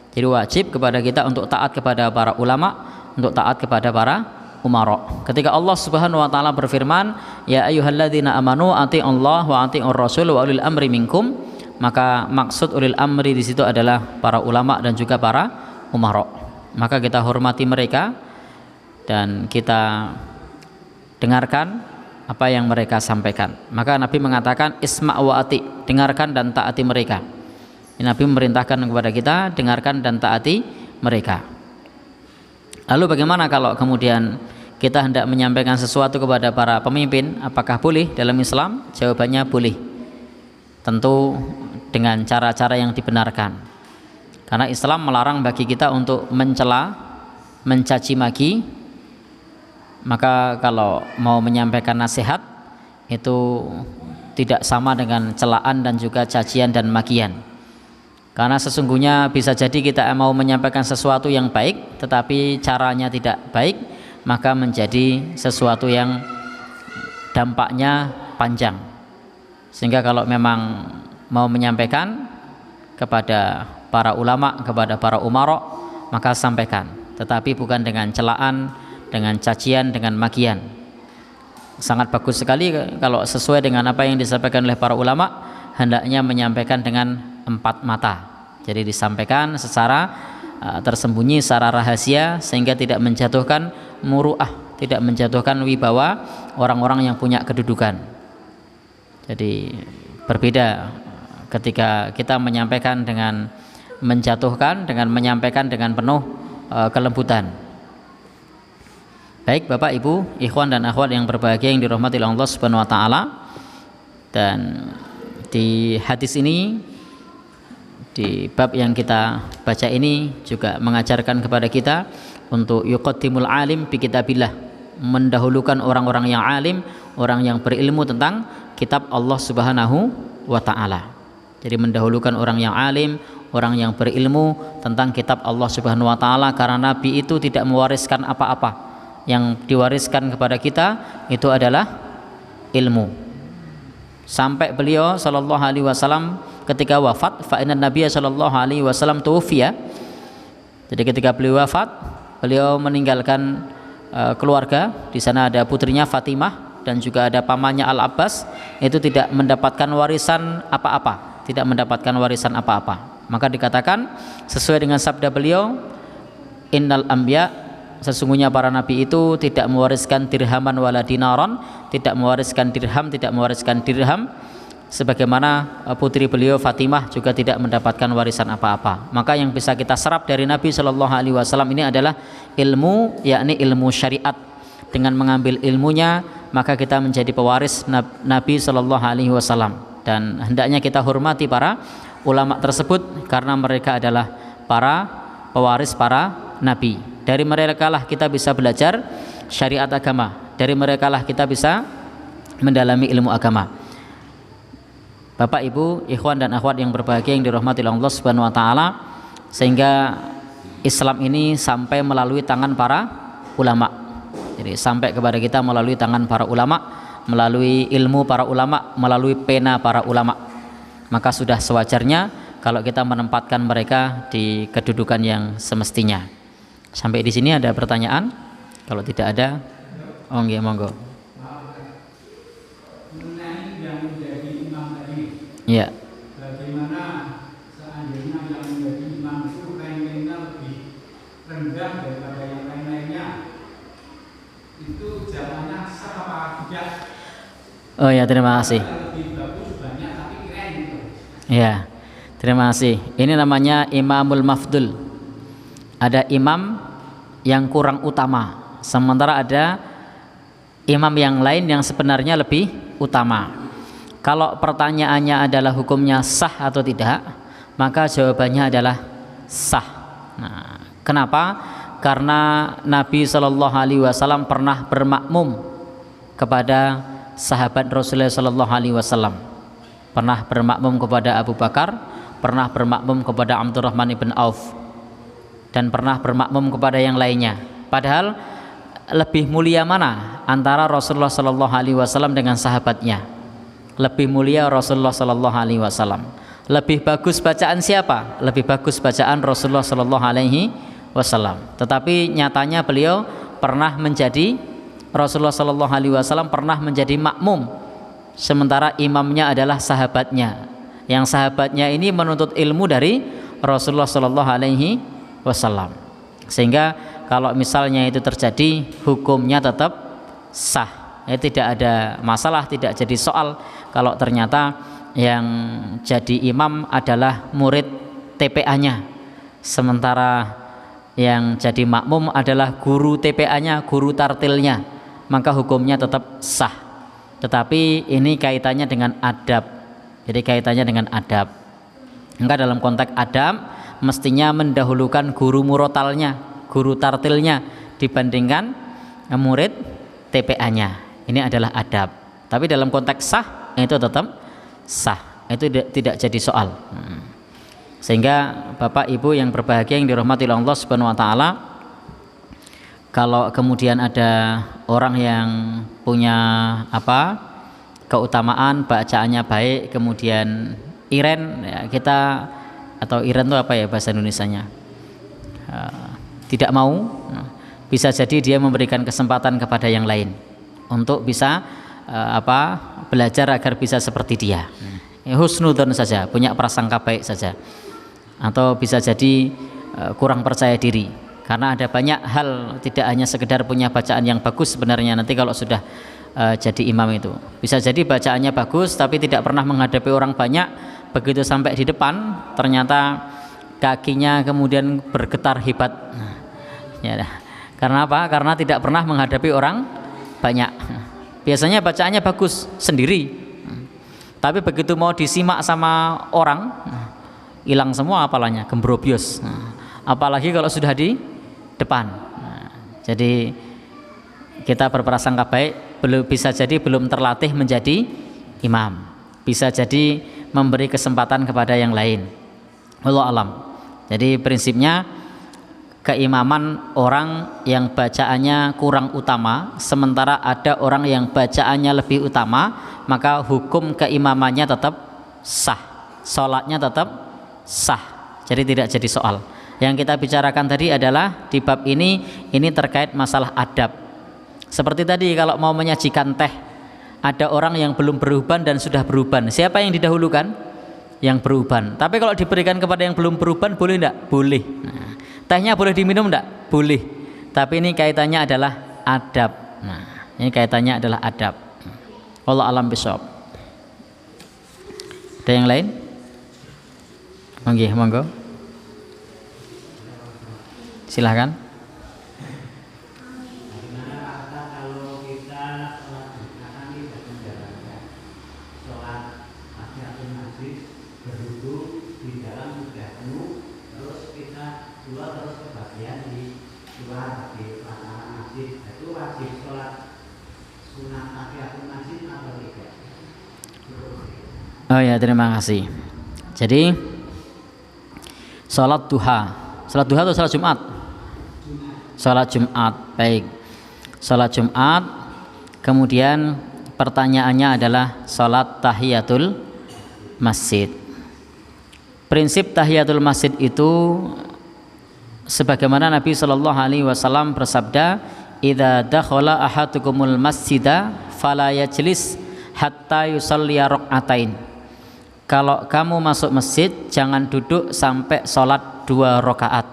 Jadi wajib kepada kita untuk taat kepada para ulama, untuk taat kepada para umara. Ketika Allah Subhanahu wa taala berfirman, ya ayyuhalladzina amanu atii'allah wa atii'ur rasul wa ulil amri minkum, maka maksud ulil amri di situ adalah para ulama dan juga para umara. Maka kita hormati mereka dan kita dengarkan apa yang mereka sampaikan. Maka Nabi mengatakan isma' wa ati, dengarkan dan taati mereka. Nabi memerintahkan kepada kita dengarkan dan taati mereka. Lalu bagaimana kalau kemudian kita hendak menyampaikan sesuatu kepada para pemimpin, apakah boleh dalam Islam? Jawabannya boleh. Tentu dengan cara-cara yang dibenarkan. Karena Islam melarang bagi kita untuk mencela, mencaci maki. Maka kalau mau menyampaikan nasihat itu tidak sama dengan celaan dan juga cacian dan makian. Karena sesungguhnya bisa jadi kita mau menyampaikan sesuatu yang baik tetapi caranya tidak baik, maka menjadi sesuatu yang dampaknya panjang. Sehingga kalau memang mau menyampaikan kepada para ulama, kepada para umara, maka sampaikan, tetapi bukan dengan celaan, dengan cacian, dengan makian. Sangat bagus sekali kalau sesuai dengan apa yang disampaikan oleh para ulama, hendaknya menyampaikan dengan empat mata. Jadi disampaikan secara tersembunyi, secara rahasia, sehingga tidak menjatuhkan muru'ah, tidak menjatuhkan wibawa orang-orang yang punya kedudukan. Jadi berbeda ketika kita menyampaikan dengan menjatuhkan, dengan menyampaikan dengan penuh kelembutan. Baik Bapak Ibu, ikhwan dan akhwat yang berbahagia yang dirahmati Allah Subhanahu wa taala. Dan di hadis ini, di bab yang kita baca ini juga mengajarkan kepada kita untuk yuqaddimul alim bi kitabillah, mendahulukan orang-orang yang alim, orang yang berilmu tentang kitab Allah Subhanahu wa taala. Jadi mendahulukan orang yang alim, orang yang berilmu tentang kitab Allah Subhanahu wa taala, karena Nabi itu tidak mewariskan apa-apa. Yang diwariskan kepada kita itu adalah ilmu. Sampai beliau sallallahu alaihi wasallam ketika wafat, fa inna nabiyya sallallahu alaihi wasallam tuwfiya. Jadi ketika beliau wafat, beliau meninggalkan keluarga. Di sana ada putrinya Fatimah dan juga ada pamannya Al-Abbas. Itu tidak mendapatkan warisan apa-apa, tidak mendapatkan warisan apa-apa. Maka dikatakan sesuai dengan sabda beliau, innal anbiya, sesungguhnya para nabi itu tidak mewariskan dirhaman wala dinaran, tidak mewariskan dirham, tidak mewariskan dirham, sebagaimana putri beliau Fatimah juga tidak mendapatkan warisan apa-apa. Maka yang bisa kita serap dari Nabi Shallallahu Alaihi Wasallam ini adalah ilmu, yakni ilmu syariat, dengan mengambil ilmunya, maka kita menjadi pewaris Nabi Shallallahu Alaihi Wasallam. Dan hendaknya kita hormati para ulama tersebut karena mereka adalah para pewaris para nabi. Dari mereka lah kita bisa belajar syariat agama. Dari mereka lah kita bisa mendalami ilmu agama. Bapak, Ibu, ikhwan dan akhwat yang berbahagia yang dirahmati Allah Subhanahu wa taala, sehingga Islam ini sampai melalui tangan para ulama. Jadi sampai kepada kita melalui tangan para ulama, melalui ilmu para ulama, melalui pena para ulama. Maka sudah sewajarnya kalau kita menempatkan mereka di kedudukan yang semestinya. Sampai di sini ada pertanyaan? Kalau tidak ada, monggo. Mengenai yang menjadi imam tadi. Ya. Bagaimana seandainya yang menjadi imam itu rankingnya lebih rendah daripada yang lain-lainnya? Itu jalannya sah apa tidak? Oh ya, terima kasih. Lebih bagus banyak tapi keren gitu. Ya, terima kasih. Ini namanya imamul mafdul. Ada imam yang kurang utama, sementara ada imam yang lain yang sebenarnya lebih utama. Kalau pertanyaannya adalah hukumnya sah atau tidak, maka jawabannya adalah sah. Nah, kenapa? Karena Nabi Shallallahu Alaihi Wasallam pernah bermakmum kepada sahabat Rasulullah Shallallahu Alaihi Wasallam, pernah bermakmum kepada Abu Bakar, pernah bermakmum kepada Abdurrahman ibn Auf, dan pernah bermakmum kepada yang lainnya. Padahal lebih mulia mana antara Rasulullah Shallallahu Alaihi Wasallam dengan sahabatnya? Lebih mulia Rasulullah Shallallahu Alaihi Wasallam. Lebih bagus bacaan siapa? Lebih bagus bacaan Rasulullah Shallallahu Alaihi Wasallam. Tetapi nyatanya beliau pernah menjadi Rasulullah Shallallahu Alaihi Wasallam pernah menjadi makmum, sementara imamnya adalah sahabatnya. Yang sahabatnya ini menuntut ilmu dari Rasulullah Shallallahu Alaihi Wasallam. Sehingga kalau misalnya itu terjadi, hukumnya tetap sah. Tidak ada masalah, tidak jadi soal kalau ternyata yang jadi imam adalah murid TPA-nya, sementara yang jadi makmum adalah guru TPA-nya, guru tartilnya, maka hukumnya tetap sah. Tetapi ini kaitannya dengan adab. Jadi kaitannya dengan adab. Maka dalam konteks adab mestinya mendahulukan guru murotalnya, guru tartilnya dibandingkan murid TPA-nya. Ini adalah adab. Tapi dalam konteks sah itu tetap sah. Itu tidak jadi soal. Sehingga Bapak Ibu yang berbahagia yang dirahmati Allah Subhanahu wa taala, kalau kemudian ada orang yang punya keutamaan, bacaannya baik, kemudian iren, ya kita, atau iren itu apa ya bahasa Indonesianya, tidak mau, bisa jadi dia memberikan kesempatan kepada yang lain untuk bisa belajar agar bisa seperti dia. Husnudzon saja, punya prasangka baik saja. Atau bisa jadi kurang percaya diri, karena ada banyak hal, tidak hanya sekedar punya bacaan yang bagus. Sebenarnya nanti kalau sudah jadi imam itu bisa jadi bacaannya bagus tapi tidak pernah menghadapi orang banyak, begitu sampai di depan ternyata kakinya kemudian bergetar hebat. Ya, karena apa? Karena tidak pernah menghadapi orang banyak. Biasanya bacaannya bagus sendiri, tapi begitu mau disimak sama orang, hilang semua apalanya, gembrobios. Apalagi kalau sudah di depan. Jadi kita berprasangka baik, bisa jadi belum terlatih menjadi imam, bisa jadi memberi kesempatan kepada yang lain. Wallahu alam. Jadi prinsipnya keimaman orang yang bacaannya kurang utama, sementara ada orang yang bacaannya lebih utama, maka hukum keimamannya tetap sah, sholatnya tetap sah. Jadi tidak jadi soal. Yang kita bicarakan tadi adalah di bab ini terkait masalah adab. Seperti tadi kalau mau menyajikan teh, ada orang yang belum beruban dan sudah beruban. Siapa yang didahulukan? Yang beruban. Tapi kalau diberikan kepada yang belum beruban, boleh enggak? Boleh. Nah, tehnya boleh diminum enggak? Boleh. Tapi ini kaitannya adalah adab. Nah, ini kaitannya adalah adab. Wallahu a'lam bishawab. Ada yang lain? Monggo. Silahkan. Kalau kemudian di luar di pelataran masjid itu wajib sholat sunat tahiyatul masjid atau tidak? Oh ya, terima kasih. Jadi sholat duha atau sholat Jumat? Sholat Jumat, baik. Sholat Jumat, kemudian pertanyaannya adalah sholat tahiyatul masjid. Prinsip tahiyatul masjid itu sebagaimana Nabi SAW bersabda, "Idza dakhala ahadukumul masjida fala yajlis hatta yusalliya rak'atain." Kalau kamu masuk masjid, jangan duduk sampai sholat 2 rakaat.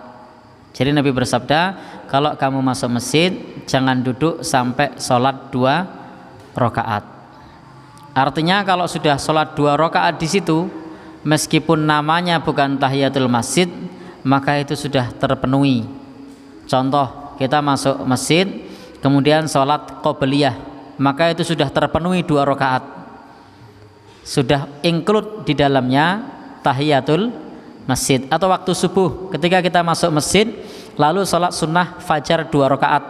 Jadi Nabi bersabda, kalau kamu masuk masjid, jangan duduk sampai sholat 2 rakaat. Artinya kalau sudah sholat 2 rakaat di situ, meskipun namanya bukan tahiyatul masjid, maka itu sudah terpenuhi. Contoh, kita masuk masjid, kemudian sholat qobliyah, maka itu sudah terpenuhi 2 rakaat. Sudah include di dalamnya tahiyatul masjid. Atau waktu subuh, ketika kita masuk masjid lalu sholat sunnah fajar 2 rakaat,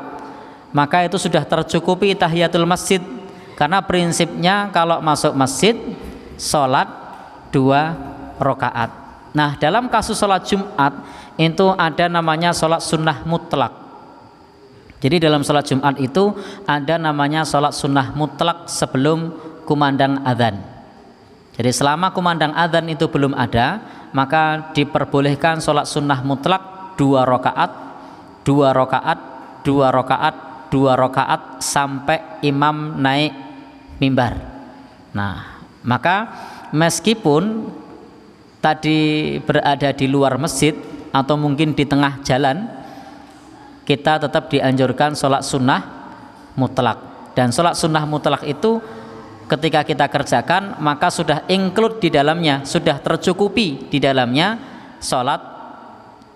maka itu sudah tercukupi tahiyatul masjid. Karena prinsipnya kalau masuk masjid sholat 2 rakaat. Nah, dalam kasus sholat Jumat itu ada namanya sholat sunnah mutlak. Jadi dalam sholat Jumat itu ada namanya sholat sunnah mutlak sebelum kumandang adzan. Jadi selama kumandang adzan itu belum ada, maka diperbolehkan sholat sunnah mutlak 2 rakaat, 2 rakaat, 2 rakaat, 2 rakaat sampai imam naik mimbar. Nah, maka meskipun tadi berada di luar masjid atau mungkin di tengah jalan, kita tetap dianjurkan sholat sunnah mutlak. Dan sholat sunnah mutlak itu ketika kita kerjakan, maka sudah include di dalamnya, sudah tercukupi di dalamnya sholat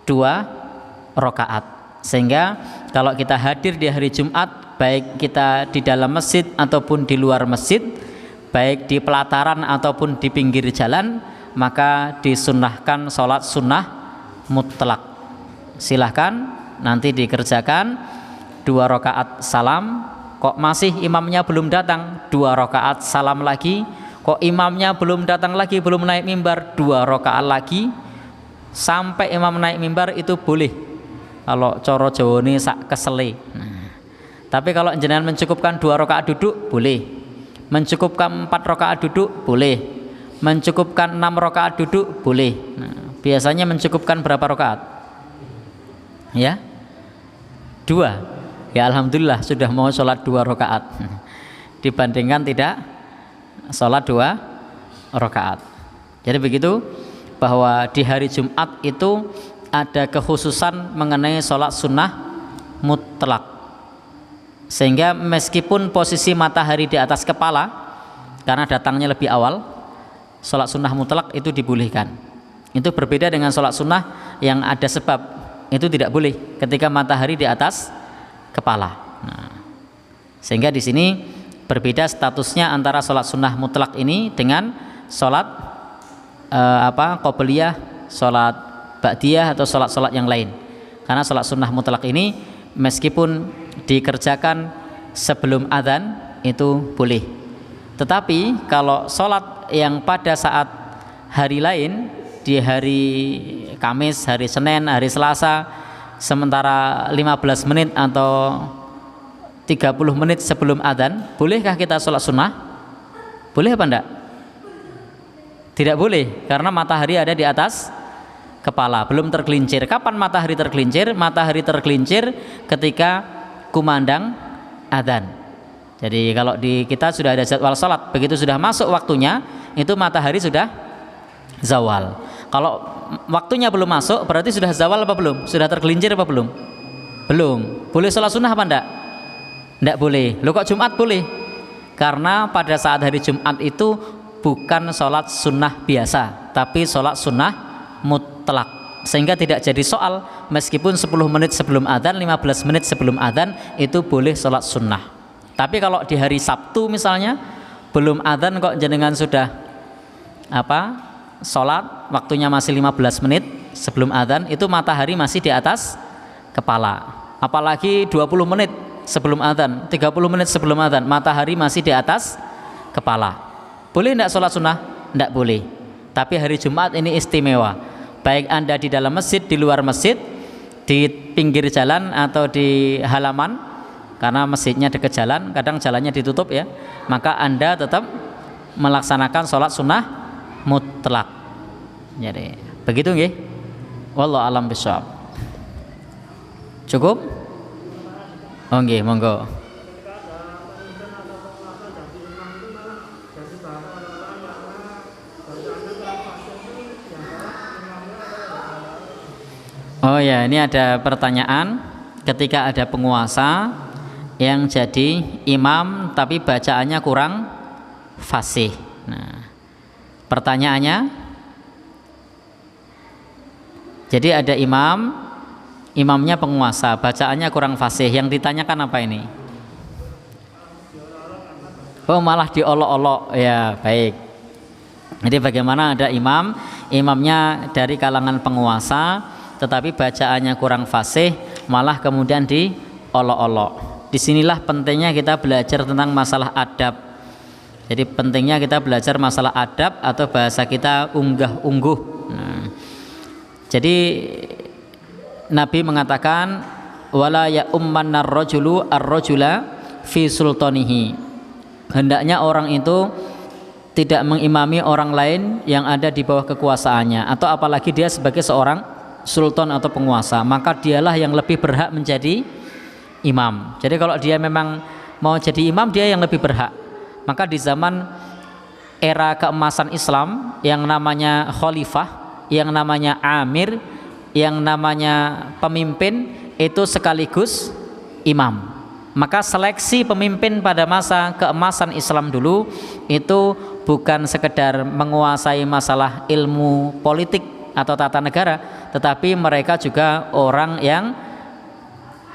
2 rakaat. Sehingga kalau kita hadir di hari Jumat, baik kita di dalam masjid ataupun di luar masjid, baik di pelataran ataupun di pinggir jalan, maka disunnahkan sholat sunnah mutlak. Silahkan nanti dikerjakan 2 rakaat salam. Kok masih imamnya belum datang, 2 rakaat salam lagi. Kok imamnya belum datang lagi, belum naik mimbar, 2 rakaat lagi sampai imam naik mimbar, itu boleh. Kalau coro Jawa ini sak kesele. Tapi kalau jenengan mencukupkan 2 rakaat duduk, boleh. Mencukupkan 4 rakaat duduk, boleh. Mencukupkan 6 rakaat duduk, boleh. Biasanya mencukupkan berapa rakaat? Ya, 2. Ya alhamdulillah sudah mau sholat 2 rakaat dibandingkan tidak sholat 2 rakaat. Jadi begitu, bahwa di hari Jumat itu ada kekhususan mengenai sholat sunnah mutlak, sehingga meskipun posisi matahari di atas kepala karena datangnya lebih awal, sholat sunnah mutlak itu dibolehkan. Itu berbeda dengan sholat sunnah yang ada sebab, itu tidak boleh ketika matahari di atas kepala. Nah, sehingga di sini berbeda statusnya antara sholat sunnah mutlak ini dengan sholat qobliyah, sholat ba'diyah atau sholat-sholat yang lain. Karena sholat sunnah mutlak ini meskipun dikerjakan sebelum adzan itu boleh. Tetapi kalau sholat yang pada saat hari lain, di hari Kamis, hari Senin, hari Selasa, sementara 15 menit atau 30 menit sebelum adzan, bolehkah kita sholat sunnah? Boleh apa enggak? Tidak boleh, karena matahari ada di atas kepala, belum tergelincir. Kapan matahari tergelincir? Matahari tergelincir ketika kumandang adzan. Jadi kalau di kita sudah ada jadwal sholat, begitu sudah masuk waktunya, itu matahari sudah zawal. Kalau waktunya belum masuk, berarti sudah zawal apa belum? Sudah tergelincir apa belum? Belum. Boleh sholat sunnah apa enggak? Enggak boleh. Loh kok Jumat boleh? Karena pada saat hari Jumat itu bukan sholat sunnah biasa, tapi sholat sunnah mutlak. Sehingga tidak jadi soal, meskipun 10 menit sebelum adzan, 15 menit sebelum adzan, itu boleh sholat sunnah. Tapi kalau di hari Sabtu misalnya, belum adzan kok jenengan sudah sholat, waktunya masih 15 menit sebelum adzan, itu matahari masih di atas kepala. Apalagi 20 menit sebelum adzan, 30 menit sebelum adzan, matahari masih di atas kepala. Boleh tidak sholat sunnah? Tidak boleh. Tapi hari Jumat ini istimewa. Baik Anda di dalam masjid, di luar masjid, di pinggir jalan atau di halaman, karena masjidnya dekat jalan, kadang jalannya ditutup ya, maka Anda tetap melaksanakan sholat sunnah mutlak. Jadi begitu nggih. Wallahu alam bishawab. Cukup? Oh nggih, monggo. Oh ya, ini ada pertanyaan, ketika ada penguasa yang jadi imam tapi bacaannya kurang fasih. Nah, pertanyaannya, jadi ada imamnya penguasa, bacaannya kurang fasih. Yang ditanyakan apa ini? Oh, malah diolok-olok. Ya, baik. Jadi bagaimana ada imamnya dari kalangan penguasa, tetapi bacaannya kurang fasih, malah kemudian diolok-olok. Disinilah pentingnya kita belajar tentang masalah adab. Jadi pentingnya kita belajar masalah adab atau bahasa kita unggah-ungguh. Nah, jadi Nabi mengatakan wala ya ummanar rajulu ar-rajula fi sultanihi. Hendaknya orang itu tidak mengimami orang lain yang ada di bawah kekuasaannya, atau apalagi dia sebagai seorang sultan atau penguasa, maka dialah yang lebih berhak menjadi imam. Jadi kalau dia memang mau jadi imam, dia yang lebih berhak. Maka di zaman era keemasan Islam, yang namanya khalifah, yang namanya amir, yang namanya pemimpin, itu sekaligus imam. Maka seleksi pemimpin pada masa keemasan Islam dulu itu bukan sekedar menguasai masalah ilmu politik atau tata negara, tetapi mereka juga orang yang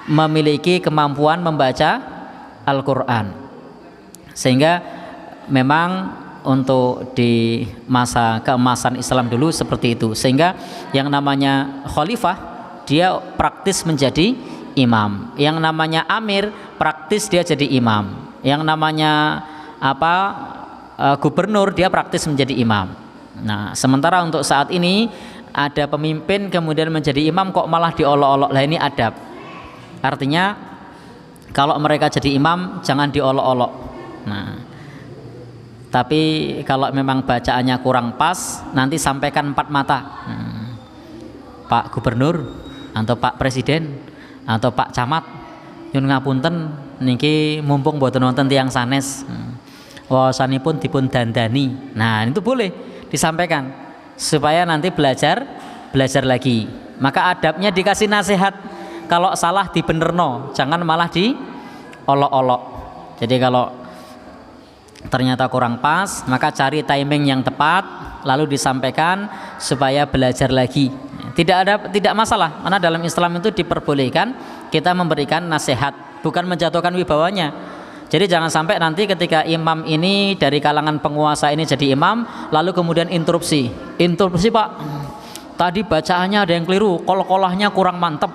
memiliki kemampuan membaca Al-Quran. Sehingga memang untuk di masa keemasan Islam dulu seperti itu. Sehingga yang namanya khalifah, dia praktis menjadi imam. Yang namanya amir, praktis dia jadi imam. Yang namanya gubernur, dia praktis menjadi imam. Nah, sementara untuk saat ini ada pemimpin kemudian menjadi imam kok malah diolok-olok. Lah ini adab. Artinya kalau mereka jadi imam jangan diolok-olok. Nah, tapi kalau memang bacaannya kurang pas, nanti sampaikan empat mata. Pak Gubernur atau Pak Presiden atau Pak Camat, nyun ngapunten niki mumpung mboten wonten tiyang sanes. Wawasanipun dipun dandani. Nah, itu boleh disampaikan supaya nanti belajar lagi. Maka adabnya dikasih nasihat, kalau salah dibenerno, jangan malah diolok-olok. Jadi kalau ternyata kurang pas, maka cari timing yang tepat lalu disampaikan supaya belajar lagi. Tidak masalah, karena dalam Islam itu diperbolehkan kita memberikan nasihat, bukan menjatuhkan wibawanya. Jadi jangan sampai nanti ketika imam ini dari kalangan penguasa ini jadi imam, lalu kemudian interupsi Pak, tadi bacaannya ada yang keliru, kol-kolahnya kurang mantep,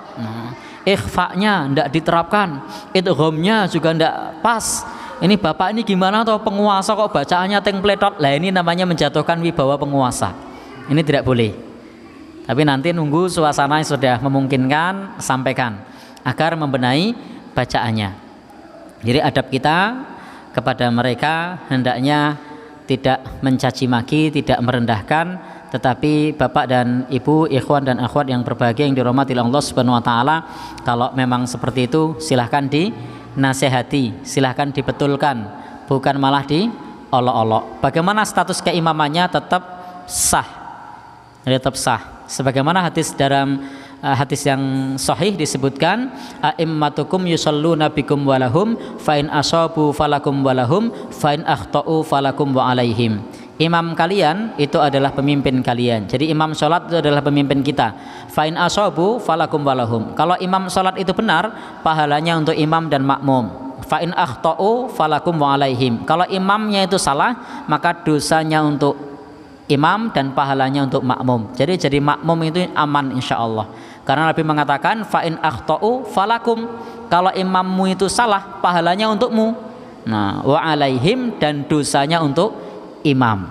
ikhfa'nya tidak diterapkan, idghamnya juga tidak pas. Ini bapak ini gimana atau penguasa kok bacaannya tengpletot. Lah ini namanya menjatuhkan wibawa penguasa. Ini tidak boleh. Tapi nanti nunggu suasana yang sudah memungkinkan, sampaikan agar membenahi bacaannya. Jadi adab kita kepada mereka hendaknya tidak mencaci maki, tidak merendahkan, tetapi bapak dan ibu, ikhwan dan akhwat yang berbahagia yang dirahmati Allah Subhanahu wa taala, kalau memang seperti itu silahkan dinasehati, silahkan dibetulkan, bukan malah diolok-olok. Bagaimana status keimamannya tetap sah. Tetap sah. Sebagaimana hadis dalam hadis yang sahih disebutkan, a'immatukum yusalluna bikum walahum fa in asabu falakum walahum fa in akhtau falakum wa alaihim. Imam kalian itu adalah pemimpin kalian. Jadi imam sholat itu adalah pemimpin kita. Fa in asabu falakum walahum. Kalau imam sholat itu benar, pahalanya untuk imam dan makmum. Fa in akhtau falakum wa alaihim. Kalau imamnya itu salah, maka dosanya untuk imam dan pahalanya untuk makmum. Jadi makmum itu aman insyaallah. Karena Nabi mengatakan fa in akhtau falakum, kalau imammu itu salah pahalanya untukmu. Nah, wa alaihim, dan dosanya untuk imam.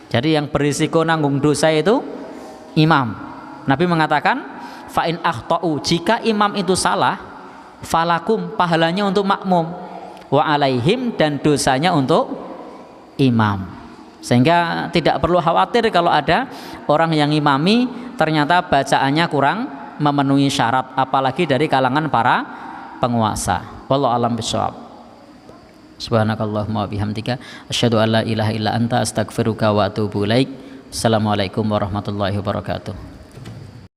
Jadi yang berisiko nanggung dosa itu imam. Nabi mengatakan fa in akhtau, jika imam itu salah, falakum, pahalanya untuk makmum, wa alaihim, dan dosanya untuk imam. Sehingga tidak perlu khawatir kalau ada orang yang imami ternyata bacaannya kurang memenuhi syarat, apalagi dari kalangan para penguasa. Wallahu a'lam bishawab. Subhanakallahumma wa bihamdika asyhadu an la ilaha illa anta astaghfiruka wa atubu ilaik. Assalamualaikum warahmatullahi wabarakatuh.